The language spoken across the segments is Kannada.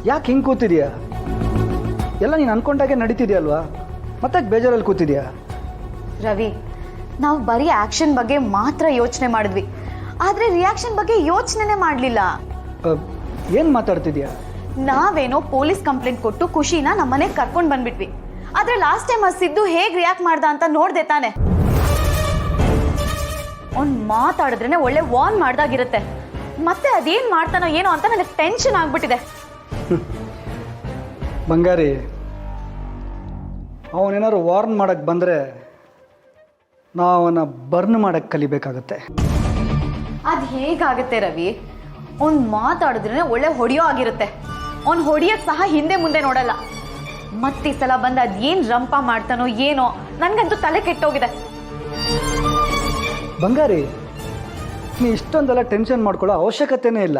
ಯಾಕೆ ಹಿಂಗೆ ಕೂತಿದ್ಯಾ? ಎಲ್ಲ ನೀನು ಅನ್ಕೊಂಡಾಗೆ ನಡೀತಿದ್ಯಲ್ವಾ? ಮತ್ತೆ ಬೇಜಾರಲ್ಲಿ ಕೂತಿದ್ಯಾ? ರವಿ, ನಾವು ಬರೀ ಆಕ್ಷನ್ ಬಗ್ಗೆ ಮಾತ್ರ ಯೋಚನೆ ಮಾಡಿದ್ವಿ, ಆದ್ರೆ ರಿಯಾಕ್ಷನ್ ಬಗ್ಗೆ ಯೋಚನೆನೇ ಮಾಡಲಿಲ್ಲ. ಏನು ಮಾತಾಡ್ತಿದ್ಯಾ? ನಾವೇನೋ ಪೊಲೀಸ್ ಕಂಪ್ಲೇಂಟ್ ಕೊಟ್ಟು ಖುಷಿನ ನಮ್ಮನೆಗೆ ಕರ್ಕೊಂಡು ಬಂದ್ಬಿಟ್ವಿ. ಆದ್ರೆ ಲಾಸ್ಟ್ ಟೈಮ್ ಸಿದ್ದು ಹೇಗೆ ರಿಯಾಕ್ಟ್ ಮಾಡ್ದ ಅಂತ ನೋಡ್ದೆ ತಾನೆ. ಅವ್ನು ಮಾತಾಡಿದ್ರೇನೆ ಒಳ್ಳೆ ವಾರ್ನ್ ಮಾಡ್ದಾಗಿರುತ್ತೆ. ಮತ್ತೆ ಅದೇನ್ ಮಾಡ್ತಾನೋ ಏನೋ ಅಂತ ನನಗೆ ಟೆನ್ಷನ್ ಆಗ್ಬಿಟ್ಟಿದೆ. ಬಂಗಾರಿ, ಅವನೇನಾದ್ರು ವಾರ್ನ್ ಮಾಡಕ್ಕೆ ಬಂದರೆ ನಾವು ಅವನ ಬರ್ನ್ ಮಾಡಕ್ಕೆ ಕಲಿಬೇಕಾಗತ್ತೆ. ಅದು ಹೇಗಾಗುತ್ತೆ ರವಿ? ಅವ್ನು ಮಾತಾಡಿದ್ರೇನೆ ಒಳ್ಳೆ ಹೊಡೆಯೋ ಆಗಿರುತ್ತೆ. ಅವ್ನು ಹೊಡಿಯೋದು ಸಹ ಹಿಂದೆ ಮುಂದೆ ನೋಡಲ್ಲ. ಮತ್ತೆ ಈ ಸಲ ಬಂದು ಅದೇನು ರಂಪ ಮಾಡ್ತಾನೋ ಏನೋ, ನನಗಂತೂ ತಲೆ ಕೆಟ್ಟೋಗಿದೆ. ಬಂಗಾರಿ, ನೀ ಇಷ್ಟೊಂದೆಲ್ಲ ಟೆನ್ಷನ್ ಮಾಡ್ಕೊಳ್ಳೋ ಅವಶ್ಯಕತೆನೇ ಇಲ್ಲ.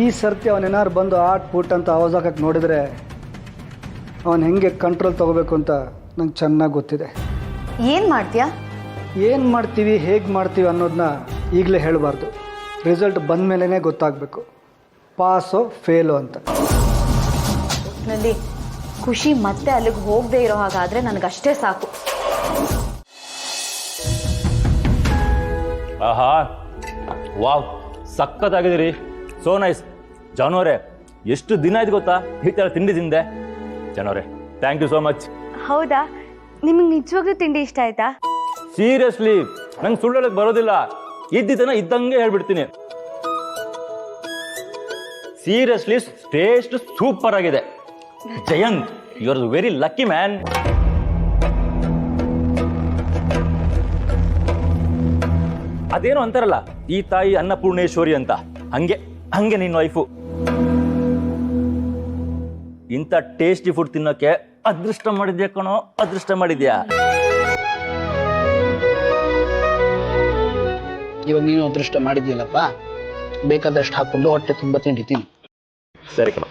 ಈ ಸರ್ತಿ ಅವನೇನಾರು ಬಂದು ಆಟ್ ಪುಟ್ ಅಂತ ಆವಾಜ್ ಹಾಕಕ್ಕೆ ನೋಡಿದರೆ ಅವನು ಹೆಂಗೆ ಕಂಟ್ರೋಲ್ ತೊಗೋಬೇಕು ಅಂತ ನಂಗೆ ಚೆನ್ನಾಗಿ ಗೊತ್ತಿದೆ. ಏನು ಮಾಡ್ತೀಯಾ? ಏನು ಮಾಡ್ತೀವಿ, ಹೇಗೆ ಮಾಡ್ತೀವಿ ಅನ್ನೋದನ್ನ ಈಗಲೇ ಹೇಳಬಾರ್ದು. ರಿಸಲ್ಟ್ ಬಂದ ಮೇಲೇ ಗೊತ್ತಾಗಬೇಕು, ಪಾಸೋ ಫೇಲೋ ಅಂತ. ನಲ್ಲಿ ಖುಷಿ ಮತ್ತೆ ಅಲ್ಲಿಗೆ ಹೋಗದೆ ಇರೋ ಹಾಗಾದರೆ ನನಗಷ್ಟೇ ಸಾಕು. ಆಹಾ, ವಾವ್, ಸಖತ್ತಾಗಿದ್ದೀರಿ. So nice. ಜಾನುವರೇ, ಎಷ್ಟು ದಿನ ಆಯ್ತು ಗೊತ್ತಾ ಈ ಥರ ತಿಂಡಿ ತಿಂದೆ. ಜಾನುವರೇ, ಥ್ಯಾಂಕ್ ಯು ಸೋ ಮಚ್. ಹೌದಾ? ನಿಮಗೆ ನಿಜವಾಗ್ಲೂ ತಿಂಡಿ ಇಷ್ಟ ಆಯ್ತಾ? ಸೀರಿಯಸ್ಲಿ, ನಂಗೆ ಸುಳ್ಳು ಹೇಳಕ್ ಬರೋದಿಲ್ಲ. ಇದ್ದಿದ್ದನ್ನ ಇದ್ದಂಗೆ ಹೇಳ್ಬಿಡ್ತೀನಿ. ಸೀರಿಯಸ್ಲಿ, ಟೇಸ್ಟ್ ಸೂಪರ್ ಆಗಿದೆ. Jayant, you are very lucky man. ಅದೇನೋ ಅಂತಾರಲ್ಲ, ಈ ತಾಯಿ ಅನ್ನಪೂರ್ಣೇಶ್ವರಿ ಅಂತ, ಹಂಗೆ ಹಂಗೆ ನಿನ್ನ ವೈಫು. ಇಂಥ ಟೇಸ್ಟಿ ಫುಡ್ ತಿನ್ನೋಕೆ ಅದೃಷ್ಟ ಮಾಡಿದ್ಯಾ ಕಣೋ, ಅದೃಷ್ಟ ಮಾಡಿದ್ಯಾ. ಇವಾಗ ನೀನು ಅದೃಷ್ಟ ಮಾಡಿದ್ಯಲ್ಲಪ್ಪ, ಬೇಕಾದಷ್ಟು ಹಾಕೊಂಡು ಹೊಟ್ಟೆ ತುಂಬ ತಿಂಡಿತೀನಿ. ಸರಿ ಕಣ.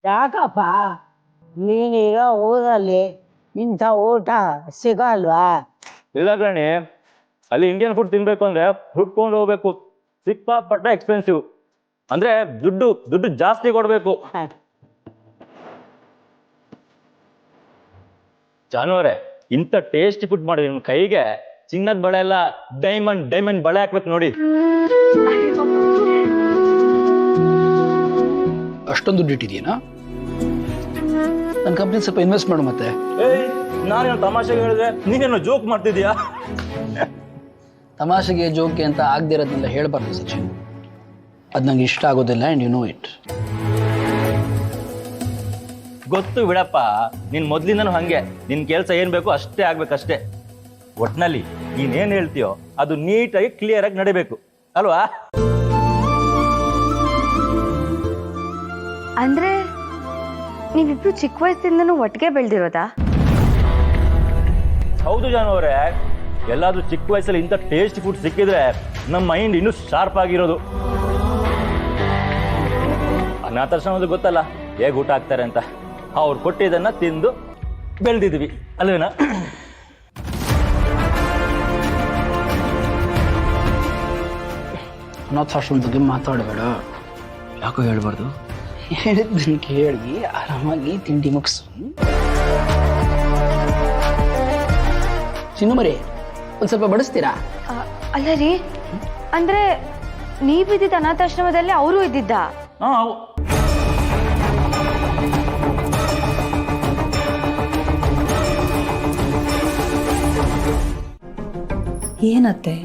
ಯಾಕಪ್ಪ ನೀನೀಗ ಊರಲ್ಲಿ ಇಂಥ ಊಟ ಸಿಗಲ್ವಾ? ಇಲ್ಲ ಕಣಿ, ಅಲ್ಲಿ ಇಂಡಿಯನ್ ಫುಡ್ ತಿನ್ಬೇಕು ಅಂದ್ರೆ ಹುಡ್ಕೊಂಡು ಹೋಗ್ಬೇಕು. ಸಿಕ್ಕಾಪಟ್ಟೆ ಎಕ್ಸ್ಪೆನ್ಸಿವ್. ಅಂದ್ರೆ ದುಡ್ಡು ಜಾಸ್ತಿ ಕೊಡ್ಬೇಕು. ಜಾನುವರೇ, ಇಂಥ ಟೇಸ್ಟಿ ಫುಡ್ ಮಾಡಿ ನಿಮ್ ಕೈಗೆ ಚಿನ್ನದ ಬಳೆ ಎಲ್ಲ ಡೈಮಂಡ್ ಬಳೆ ಹಾಕ್ಬೇಕು ನೋಡಿ. ಅಷ್ಟೊಂದು ದುಡ್ಡು ಇಟ್ಟಿದ್ಯೇನಾ? ನನ್ನ ಕಂಪ್ನಿ ಸ್ವಲ್ಪ ಇನ್ವೆಸ್ಟ್ ಮಾಡು ಮತ್ತೆ. ನಾನೇನು ತಮಾಷೆಗೆ ಹೇಳಿದ್ರೆ ನೀನೇನೋ ಜೋಕ್ ಮಾಡ್ತಿದ್ಯಾ? ತಮಾಷೆಗೆ ಜೋಕೆ ಅಂತ ಆಗದಿರೋದನ್ನೆಲ್ಲ ಹೇಳ್ಬಾರ್ದು ಸಚಿನ್. ಅದು ನಂಗೆ ಇಷ್ಟ ಆಗೋದಿಲ್ಲ, ಆ್ಯಂಡ್ ಯು ನೋ ಇಟ್. ಗೊತ್ತು ಬಿಡಪ್ಪ, ನಿನ್ ಮೊದ್ಲಿಂದನೂ ಹಂಗೆ. ನಿನ್ ಕೆಲಸ ಏನ್ ಬೇಕು ಅಷ್ಟೇ ಆಗ್ಬೇಕಷ್ಟೇ. ಒಟ್ನಲ್ಲಿ ನೀನೇನ್ ಹೇಳ್ತೀಯೋ ಅದು ನೀಟಾಗಿ ಕ್ಲಿಯರ್ ಆಗಿ ನಡಿಬೇಕು ಅಲ್ವಾ? ಅಂದ್ರೆ ನೀವಿಬ್ರು ಚಿಕ್ಕ ವಯಸ್ಸಿಂದನೂ ಒಟ್ಟಿಗೆ ಬೆಳೆದಿರೋದಾ? ಹೌದು ಜಾನುವರೇ, ಎಲ್ಲಾದ್ರೂ ಚಿಕ್ಕ ವಯಸ್ಸಲ್ಲಿ ಇಂಥ ಟೇಸ್ಟ್ ಫುಡ್ ಸಿಕ್ಕಿದ್ರೆ ನಮ್ಮ ಮೈಂಡ್ ಇನ್ನೂ ಶಾರ್ಪ್ ಆಗಿರೋದು. ಅನಾಥಾಶ್ರಮದ ಗೊತ್ತಲ್ಲ ಹೇಗೆ ಊಟ ಹಾಕ್ತಾರೆ ಅಂತ, ಅವ್ರು ಕೊಟ್ಟಿದ್ದನ್ನ ತಿಂದು ಬೆಳೆದಿದ್ವಿ ಅಲ್ವೇನಾ? ಅನಾಥಾಶ್ರಮದ ಬಗ್ಗೆ ಮಾತಾಡಬೇಡ. ಯಾಕೋ ಹೇಳ್ಬಾರ್ದು? ಹೇಳಿದ್ದನ್ನು ಕೇಳಿ ಆರಾಮಾಗಿ ತಿಂಡಿ ಮುಗಿಸು. ಚಿನ್ನು ಮರಿ, ಒಂದು ಸ್ವಲ್ಪ ಬಡಿಸ್ತೀರಾ? ಅಲ್ಲ ರೀ, ಅಂದ್ರೆ ನೀವಿದ್ದಿದ್ದ ಅನಾಥಾಶ್ರಮದಲ್ಲಿ ಅವರು ಇದ್ದಿದ್ದ? ಏನತ್ತೆ,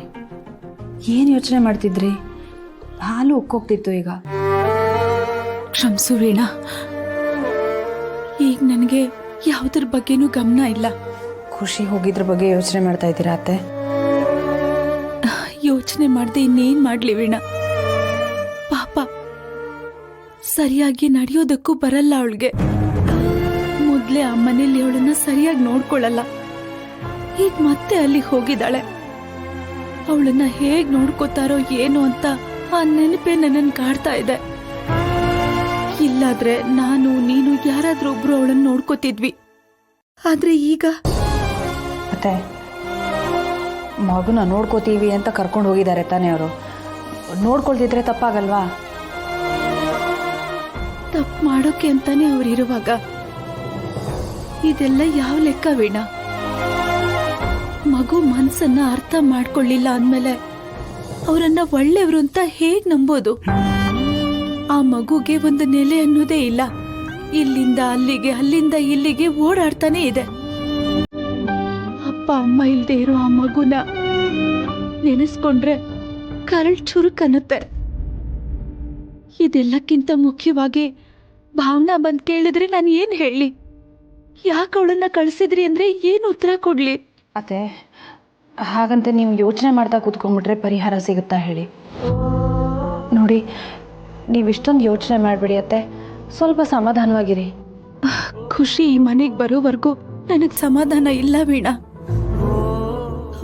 ಏನು ಯೋಚನೆ ಮಾಡ್ತಿದ್ರಿ? ಹಾಲು ಉಕ್ಕೋಗ್ತಿತ್ತು ಈಗ. ಕ್ಷಮಿಸು ವೀಣಾ, ಈಗ ನನಗೆ ಯಾವುದ್ರ ಬಗ್ಗೆನೂ ಗಮನ ಇಲ್ಲ. ಖುಷಿ ಹೋಗಿದ್ರ ಬಗ್ಗೆ ಯೋಚನೆ ಮಾಡ್ತಾ ಇದ್ದೀರಾ ಅತ್ತೆ? ಯೋಚನೆ ಮಾಡದೆ ಇನ್ನೇನ್ ಮಾಡ್ಲಿ ವೀಣಾ? ಪಾಪ, ಸರಿಯಾಗಿ ನಡೆಯೋದಕ್ಕೂ ಬರಲ್ಲ ಅವಳಿಗೆ. ಮೊದ್ಲೇ ಆ ಮನೇಲಿ ಅವಳನ್ನ ಸರಿಯಾಗಿ ನೋಡ್ಕೊಳ್ಳಲ್ಲ. ಈಗ ಮತ್ತೆ ಅಲ್ಲಿಗೆ ಹೋಗಿದ್ದಾಳೆ. ಅವಳನ್ನ ಹೇಗ್ ನೋಡ್ಕೋತಾರೋ ಏನೋ ಅಂತ ಆ ನೆನಪೇ ನನ್ನನ್ನು ಕಾಡ್ತಾ ಇದೆ. ಇಲ್ಲಾದ್ರೆ ನಾನು ನೀನು ಯಾರಾದ್ರೂ ಒಬ್ರು ಅವಳನ್ನ ನೋಡ್ಕೋತಿದ್ವಿ. ಆದ್ರೆ ಈಗ ಅತ್ತೆ, ಮಗುನ ನೋಡ್ಕೋತೀವಿ ಅಂತ ಕರ್ಕೊಂಡು ಹೋಗಿದ್ದಾರೆ ತಾನೇ ಅವರು. ನೋಡ್ಕೊಳ್ದಿದ್ರೆ ತಪ್ಪಾಗಲ್ವಾ? ತಪ್ಪು ಮಾಡೋಕೆ ಅಂತಾನೆ ಅವ್ರಿರುವಾಗ ಇದೆಲ್ಲ ಯಾವ ಲೆಕ್ಕ ವೀಣಾ? ಮಗು ಮನ್ಸನ್ನ ಅರ್ಥ ಮಾಡ್ಕೊಳ್ಳಿಲ್ಲ ಅಂದ್ಮೇಲೆ ಅವರನ್ನ ಒಳ್ಳೆಯವರು ಅಂತ ಹೇಗ್ ನಂಬೋದು? ಆ ಮಗುಗೆ ಒಂದು ನೆಲೆ ಅನ್ನೋದೇ ಇಲ್ಲ. ಇಲ್ಲಿಂದ ಅಲ್ಲಿಗೆ, ಅಲ್ಲಿಂದ ಇಲ್ಲಿಗೆ ಓಡಾಡ್ತಾನೆ ಇದೆ. ಅಪ್ಪ ಅಮ್ಮ ಇಲ್ದೇ ಇರೋ ಆ ಮಗುನ ನೆನೆಸ್ಕೊಂಡ್ರೆ ಕರಳ್ ಚುರುಕನ್ನುತ್ತೆ. ಇದೆಲ್ಲಕ್ಕಿಂತ ಮುಖ್ಯವಾಗಿ ಭಾವನಾ ಬಂದ್ ಕೇಳಿದ್ರೆ ನಾನು ಏನ್ ಹೇಳಿ? ಯಾಕೆ ಅವಳನ್ನ ಕಳ್ಸಿದ್ರಿ ಅಂದ್ರೆ ಏನು ಉತ್ತರ ಕೊಡ್ಲಿ? ಅತ್ತೆ, ಹಾಗಂತ ನೀವು ಯೋಚನೆ ಮಾಡ್ತಾ ಕೂತ್ಕೊಂಡ್ಬಿಟ್ರೆ ಪರಿಹಾರ ಸಿಗುತ್ತಾ ಹೇಳಿ? ನೋಡಿ, ನೀವು ಇಷ್ಟೊಂದು ಯೋಚನೆ ಮಾಡಬೇಡಿ ಅತ್ತೆ, ಸ್ವಲ್ಪ ಸಮಾಧಾನವಾಗಿರಿ. ಖುಷಿ ಈ ಮನೆಗೆ ಬರೋವರೆಗೂ ನನಗೆ ಸಮಾಧಾನ ಇಲ್ಲ ವೀಣಾ.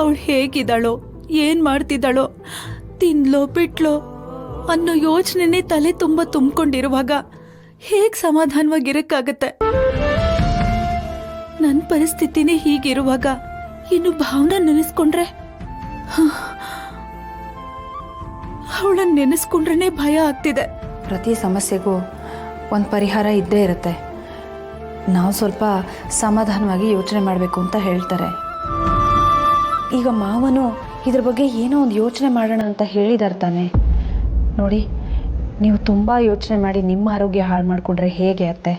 ಅವಳು ಹೇಗಿದ್ದಾಳೋ, ಏನ್ ಮಾಡ್ತಿದ್ದಾಳೋ, ತಿನ್ಲೋ ಬಿಟ್ಲೋ ಅನ್ನೋ ಯೋಚನೆನೇ ತಲೆ ತುಂಬ ತುಂಬಿಕೊಂಡಿರುವಾಗ ಹೇಗ್ ಸಮಾಧಾನವಾಗಿರಕ್ಕಾಗತ್ತೆ? ನನ್ನ ಪರಿಸ್ಥಿತಿನೇ ಹೀಗಿರುವಾಗ ಇನ್ನು ಭಾವನಾ ನೆನೆಸ್ಕೊಂಡ್ರೆ, ಅವಳನ್ನ ನೆನೆಸ್ಕೊಂಡ್ರೆ ಭಯ ಆಗ್ತಿದೆ. ಪ್ರತಿ ಸಮಸ್ಯೆಗೂ ಒಂದು ಪರಿಹಾರ ಇದ್ದೇ ಇರುತ್ತೆ. ನಾವು ಸ್ವಲ್ಪ ಸಮಾಧಾನವಾಗಿ ಯೋಚನೆ ಮಾಡಬೇಕು ಅಂತ ಹೇಳ್ತಾರೆ. ಈಗ ಮಾವನು ಇದ್ರ ಬಗ್ಗೆ ಏನೋ ಒಂದು ಯೋಚನೆ ಮಾಡೋಣ ಅಂತ ಹೇಳಿದಾರೆ ತಾನೆ. ನೋಡಿ, ನೀವು ತುಂಬ ಯೋಚನೆ ಮಾಡಿ ನಿಮ್ಮ ಆರೋಗ್ಯ ಹಾಳು ಮಾಡಿಕೊಂಡ್ರೆ ಹೇಗೆ ಅತ್ತೆ?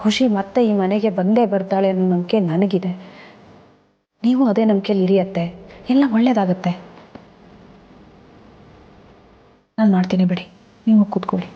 ಖುಷಿ ಮತ್ತೆ ಈ ಮನೆಗೆ ಬಂದೇ ಬರ್ತಾಳೆ ಅನ್ನೋ ನಂಬಿಕೆ ನನಗಿದೆ. ನೀವು ಅದೇ ನಂಬಿಕೆಯಲ್ಲಿ ಇರಿಯತ್ತೆ, ಎಲ್ಲ ಒಳ್ಳೇದಾಗತ್ತೆ. ನಾನು ಮಾಡ್ತೀನಿ ಬಿಡಿ, ನೀವು ಕೂತ್ಕೊಳ್ಳಿ.